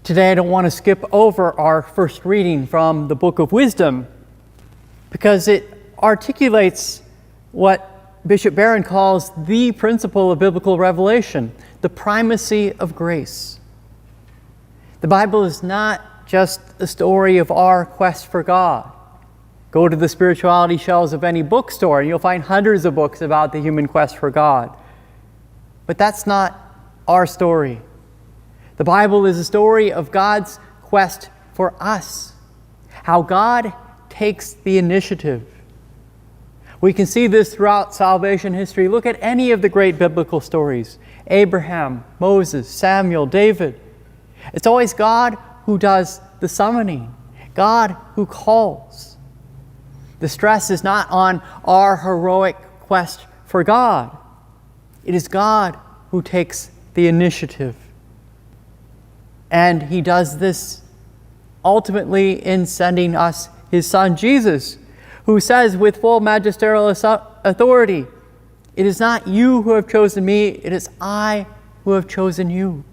Today I don't want to skip over our first reading from the Book of Wisdom because it articulates what Bishop Barron calls the principle of biblical revelation, the primacy of grace. The Bible is not just a story of our quest for God. Go to the spirituality shelves of any bookstore and you'll find hundreds of books about the human quest for God. But that's not our story. The Bible is a story of God's quest for us, how God takes the initiative. We can see this throughout salvation history. Look at any of the great biblical stories: Abraham, Moses, Samuel, David. It's always God who does the summoning, God who calls. The stress is not on our heroic quest for God. It is God who takes the initiative. And he does this ultimately in sending us his Son Jesus, who says with full magisterial authority, "It is not you who have chosen me, it is I who have chosen you."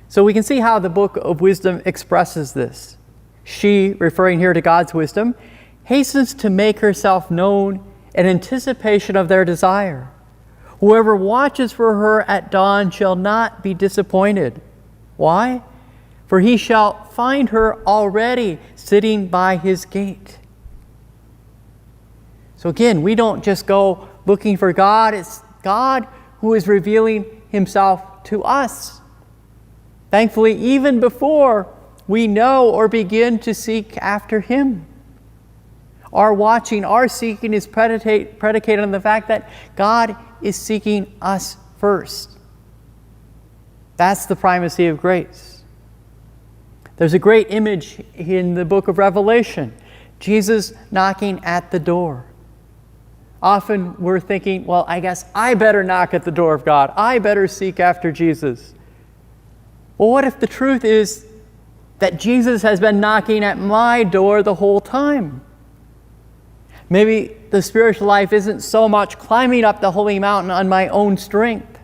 So we can see how the Book of Wisdom expresses this. She, referring here to God's wisdom, hastens to make herself known in anticipation of their desire. Whoever watches for her at dawn shall not be disappointed. Why? For he shall find her already sitting by his gate. So again, we don't just go looking for God. It's God who is revealing himself to us. Thankfully, even before we know or begin to seek after him. Our watching, our seeking is predicated on the fact that God is seeking us first. That's the primacy of grace. There's a great image in the book of Revelation, Jesus knocking at the door. Often we're thinking, well, I guess I better knock at the door of God. I better seek after Jesus. Well, what if the truth is that Jesus has been knocking at my door the whole time? Maybe the spiritual life isn't so much climbing up the holy mountain on my own strength,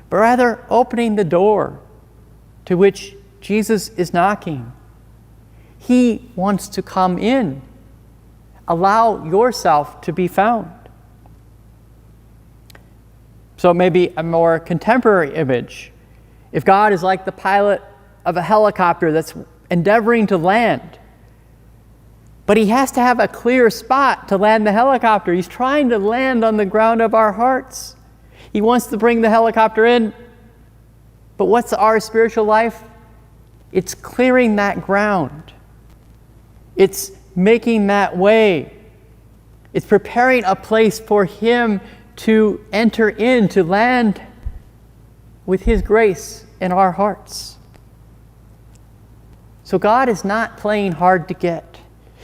but rather opening the door to which Jesus is knocking. He wants to come in. Allow yourself to be found. So maybe a more contemporary image. If God is like the pilot of a helicopter that's endeavoring to land, but he has to have a clear spot to land the helicopter. He's trying to land on the ground of our hearts. He wants to bring the helicopter in. But what's our spiritual life? It's clearing that ground. It's making that way. It's preparing a place for him to enter in, to land with his grace in our hearts. So God is not playing hard to get.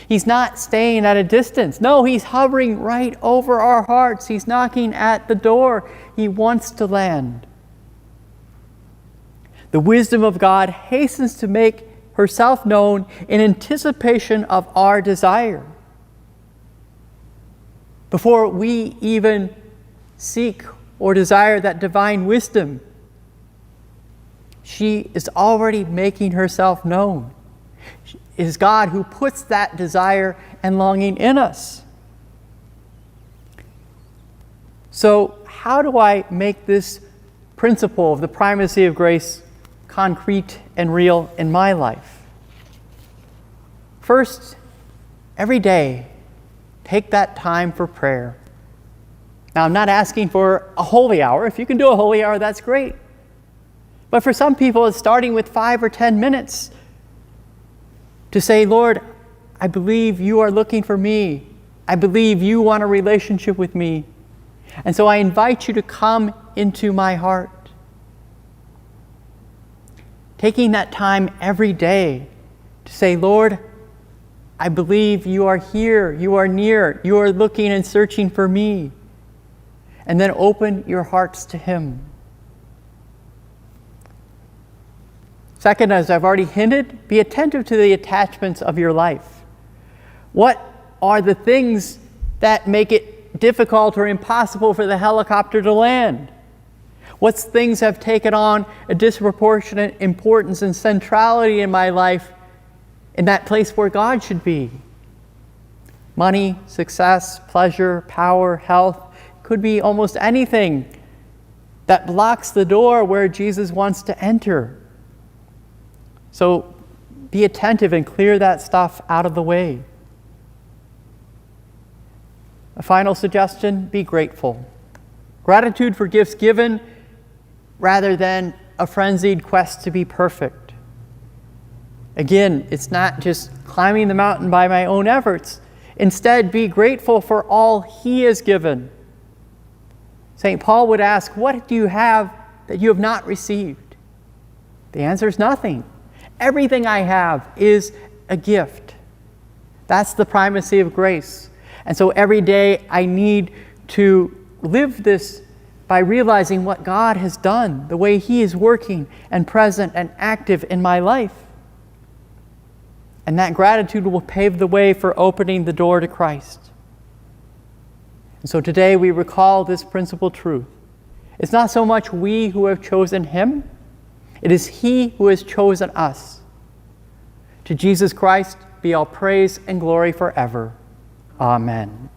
He's not staying at a distance. No, he's hovering right over our hearts. He's knocking at the door. He wants to land. The wisdom of God hastens to make herself known in anticipation of our desire. Before we even seek or desire that divine wisdom, she is already making herself known. It is God who puts that desire and longing in us. So how do I make this principle of the primacy of grace concrete and real in my life? First, every day, take that time for prayer. Now, I'm not asking for a holy hour. If you can do a holy hour, that's great. But for some people, it's starting with 5 or 10 minutes to say, Lord, I believe you are looking for me. I believe you want a relationship with me. And so I invite you to come into my heart. Taking that time every day to say, Lord, I believe you are here, you are near, you are looking and searching for me. And then open your hearts to him. Second, as I've already hinted, be attentive to the attachments of your life. What are the things that make it difficult or impossible for the helicopter to land? What things have taken on a disproportionate importance and centrality in my life in that place where God should be? Money, success, pleasure, power, health, could be almost anything that blocks the door where Jesus wants to enter. So be attentive and clear that stuff out of the way. A final suggestion, be grateful. Gratitude for gifts given rather than a frenzied quest to be perfect. Again, it's not just climbing the mountain by my own efforts. Instead, be grateful for all He has given. St. Paul would ask, what do you have that you have not received? The answer is nothing. Everything I have is a gift. That's the primacy of grace. And so every day I need to live this by realizing what God has done, the way He is working and present and active in my life. And that gratitude will pave the way for opening the door to Christ. And so today we recall this principal truth. It's not so much we who have chosen Him, it is He who has chosen us. To Jesus Christ be all praise and glory forever. Amen.